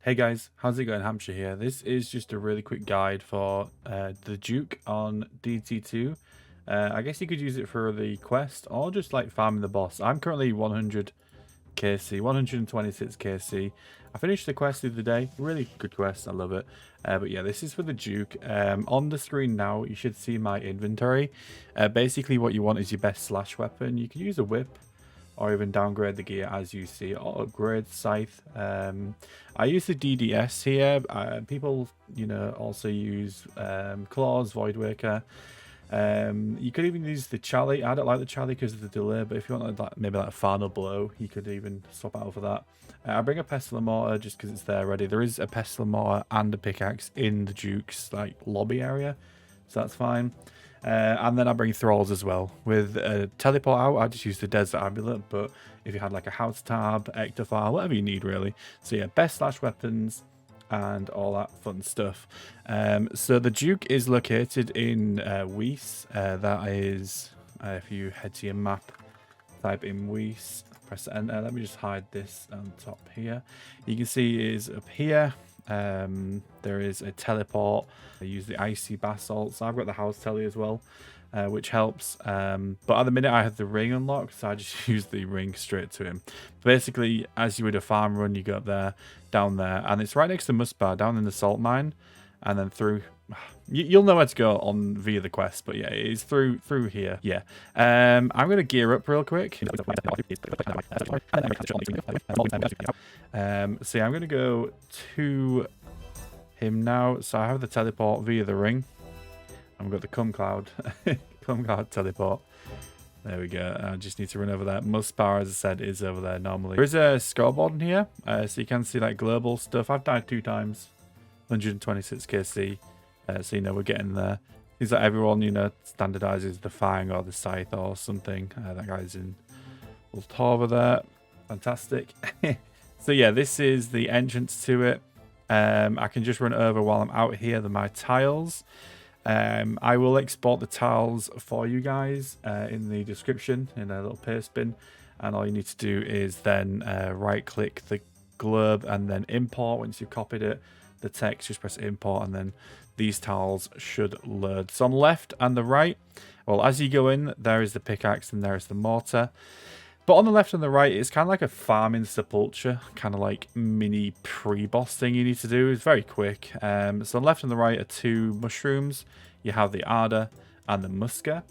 Hey guys, how's it going? Hampshire here. This is just a really quick guide for the Duke on DT2. I guess you could use it for the quest or just like farming the boss. I'm currently 100 KC, 126 KC. I finished the quest the other day. Really good quest. I love it. But yeah, this is for the Duke. On the screen now, you should see my inventory. Basically, what you want is your best slash weapon. You can use a whip or even downgrade the gear as you see, or upgrade scythe. I use the DDS here. People, also use claws, void waker. You could even use the Charlie. I don't like the Charlie because of the delay, but if you want like maybe like a final blow, you could even swap out for that. I bring a pestle and mortar just because it's there ready. There is a pestle and mortar and a pickaxe in the Duke's like lobby area, so that's fine. And then I bring thralls as well. With a teleport out, I just use the desert amulet, but if you had like a house tab, ectofile, whatever you need really. So yeah, best slash weapons and all that fun stuff. So the Duke is located in Weiss. That is, if you head to your map, type in Weiss, press enter. Let me just hide this on top here. You can see it is up here. There is a teleport. I use the icy basalt, so I've got the house telly as well, which helps. But at the minute I have the ring unlocked, so I just use the ring straight to him. Basically, as you would a farm run, you go up there, down there, and it's right next to Mustbar, down in the salt mine, and then through. You'll know where to go on via the quest, but yeah, it is through here. Yeah. I'm gonna gear up real quick. So yeah, I'm gonna go to him now. So I have the teleport via the ring. I've got the cum cloud, cum cloud teleport. There we go. I just need to run over there. Mustbar, as I said, is over there normally. There is a scoreboard in here, so you can see like global stuff. I've died 2 times, 126 KC. So we're getting there. Seems like everyone standardizes the fang or the scythe or something. That guy's in Ultava there. Fantastic. So yeah, this is the entrance to it. I can just run over while I'm out here. They're my tiles. I will export the tiles for you guys in the description in a little paste bin, and all you need to do is then right click the globe and then import. Once you've copied it, the text, just press import, and then these tiles should load. So on the left and the right, well, as you go in, there is the pickaxe and there is the mortar. But on the left and the right, it's kind of like a farming sepulture, kind of like mini pre-boss thing you need to do. It's very quick. So on the left and the right are 2 mushrooms. You have the Arda and the Muska.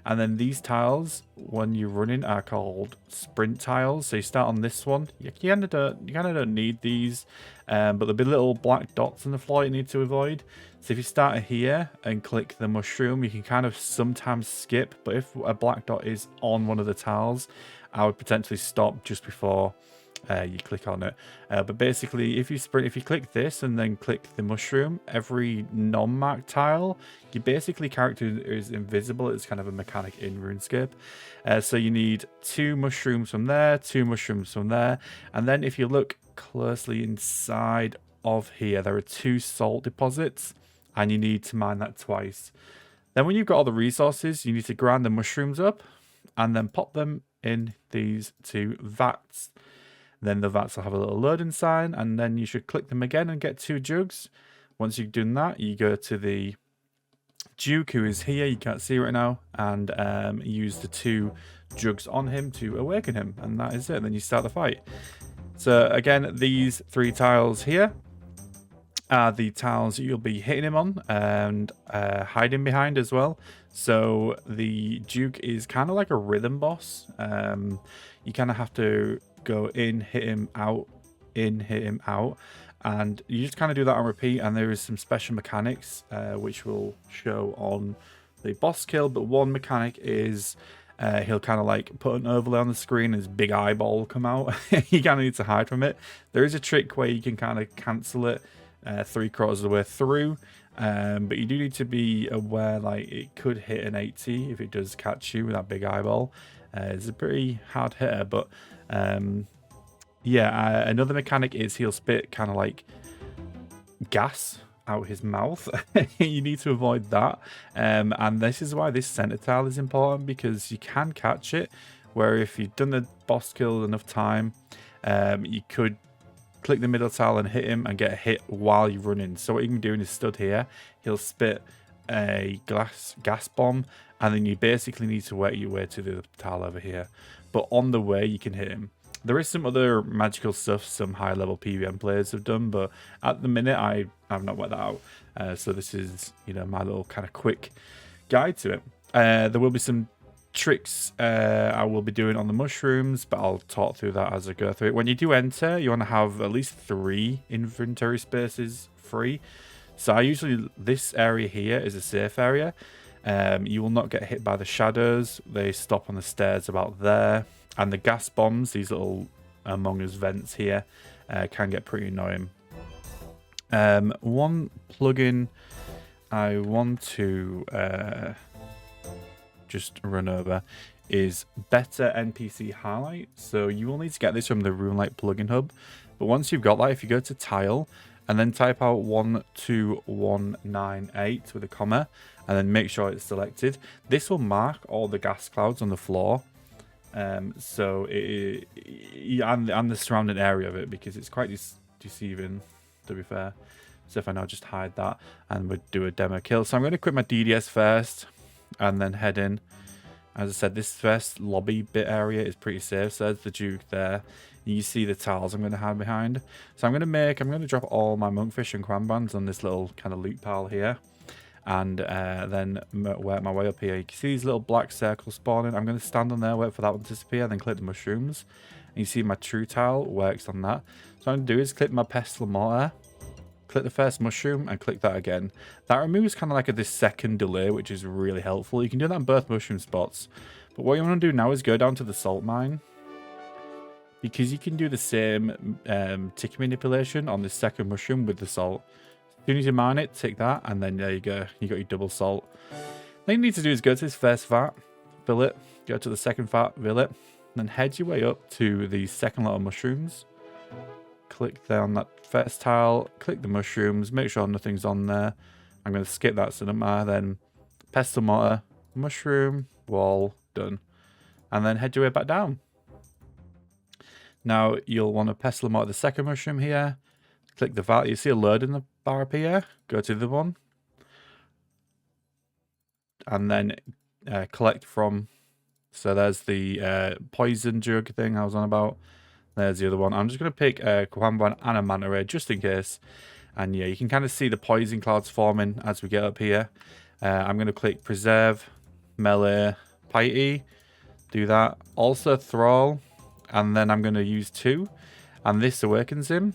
And then these tiles, when you're running, are called sprint tiles. So you start on this one. You kind of don't need these, but there'll be little black dots on the floor you need to avoid. So if you start here and click the mushroom, you can kind of sometimes skip. But if a black dot is on one of the tiles, I would potentially stop just before you click on it. But basically, if you click this and then click the mushroom, every non-marked tile, your basically character is invisible. It's kind of a mechanic in RuneScape. So you need 2 mushrooms from there, 2 mushrooms from there, and then if you look closely inside of here, there are 2 salt deposits, and you need to mine that twice. Then when you've got all the resources, you need to grind the mushrooms up and then pop them in these 2 vats. Then the vats will have a little loading sign, and then you should click them again and get 2 jugs. Once you've done that, you go to the Duke, who is here, you can't see right now, and use the 2 jugs on him to awaken him, and that is it. Then you start the fight. So again, these 3 tiles here are the tiles you'll be hitting him on and hiding behind as well. So the Duke is kind of like a rhythm boss. You kind of have to go in, hit him out, in, hit him out, and you just kind of do that on repeat. And there is some special mechanics which will show on the boss kill, but one mechanic is he'll kind of like put an overlay on the screen, his big eyeball will come out. You kind of need to hide from it. There is a trick where you can kind of cancel it 3/4 of the way through, but you do need to be aware like it could hit an 80 if it does catch you with that big eyeball. It's a pretty hard hitter, but yeah, another mechanic is he'll spit kind of like gas out his mouth. You need to avoid that, and this is why this center tile is important, because you can catch it, where if you've done the boss kill enough time, you could click the middle tile and hit him and get a hit while you're running. So what you can do is stood here, he'll spit a gas bomb, and then you basically need to work your way to the tile over here. But on the way, you can hit him. There is some other magical stuff some high level PvM players have done, but at the minute I've not worked that out. So this is, you know, my little kind of quick guide to it. There will be some tricks I will be doing on the mushrooms, but I'll talk through that as I go through it. When you do enter, you want to have at least 3 inventory spaces free. So I usually, this area here is a safe area. You will not get hit by the shadows. They stop on the stairs about there. And the gas bombs, these little Among Us vents here, can get pretty annoying. One plugin I want to just run over is better NPC highlight. So you will need to get this from the Runelite plugin hub. But once you've got that, if you go to tile and then type out 12198 with a comma and then make sure it's selected, this will mark all the gas clouds on the floor. So and the surrounding area of it, because it's quite deceiving, to be fair. So if I now just hide that and we'd do a demo kill. So I'm going to quit my DDS first and then head in. As I said, this first lobby bit area is pretty safe. So there's the Duke there. You see the tiles I'm going to hide behind. So I'm going to drop all my monkfish and cranbands on this little kind of loot pile here. And then work my way up here. You can see these little black circles spawning. I'm going to stand on there, wait for that one to disappear, then click the mushrooms. And you see my true tile works on that. So what I'm going to do is click my pestle mortar, click the first mushroom, and click that again. That removes kind of like this second delay, which is really helpful. You can do that on both mushroom spots. But what you want to do now is go down to the salt mine, because you can do the same tick manipulation on the second mushroom with the salt. As soon as you mine it, tick that, and then there you go. You got your double salt. All you need to do is go to this first vat, fill it, go to the second vat, fill it, then head your way up to the second lot of mushrooms. Click down that first tile, click the mushrooms, make sure nothing's on there. I'm going to skip that cinema, then pestle mortar, mushroom, wall, done. And then head your way back down. Now you'll want to pestle mortar the second mushroom here. Click the vat. You see a load in the bar up here. Go to the one. And then collect from. So there's the poison jug thing I was on about. There's the other one. I'm just going to pick a Kwamban and a Manta Ray just in case. And yeah, you can kind of see the poison clouds forming as we get up here. I'm going to click Preserve, Melee, Piety. Do that. Also Thrall. And then I'm going to use 2. And this awakens him.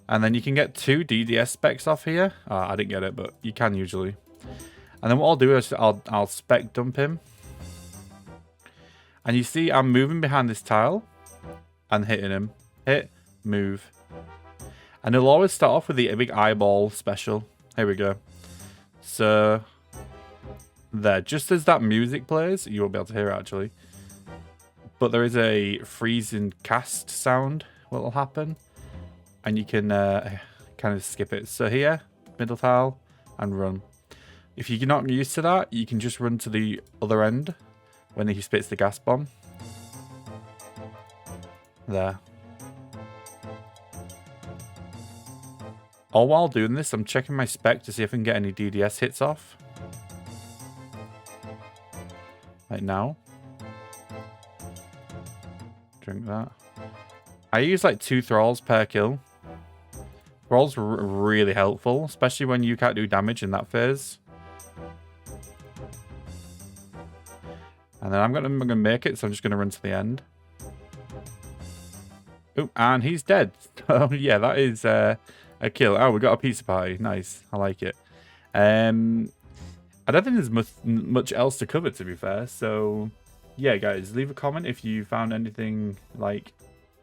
And then you can get 2 DDS specs off here. I didn't get it, but you can usually. And then what I'll do is I'll spec dump him. And you see I'm moving behind this tile and hitting him. Hit, move. And he'll always start off with the big eyeball special. Here we go. So there, just as that music plays, you won't be able to hear it actually. But there is a freezing cast sound what will happen. And you can kind of skip it. So here, middle tile, and run. If you're not used to that, you can just run to the other end when he spits the gas bomb. There. All while doing this, I'm checking my spec to see if I can get any DDS hits off. Right now. Drink that. I use like 2 thralls per kill. Thralls are really helpful, especially when you can't do damage in that phase. And then I'm gonna make it, so I'm just gonna run to the end. Oh, and he's dead. Oh yeah, that is a kill. Oh, we got a pizza party. Nice, I like it. I don't think there's much else to cover, to be fair. So yeah, guys, leave a comment if you found anything like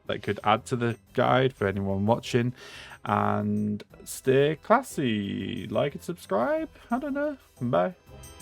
that could add to the guide for anyone watching, and stay classy. Like and subscribe. I don't know. Bye.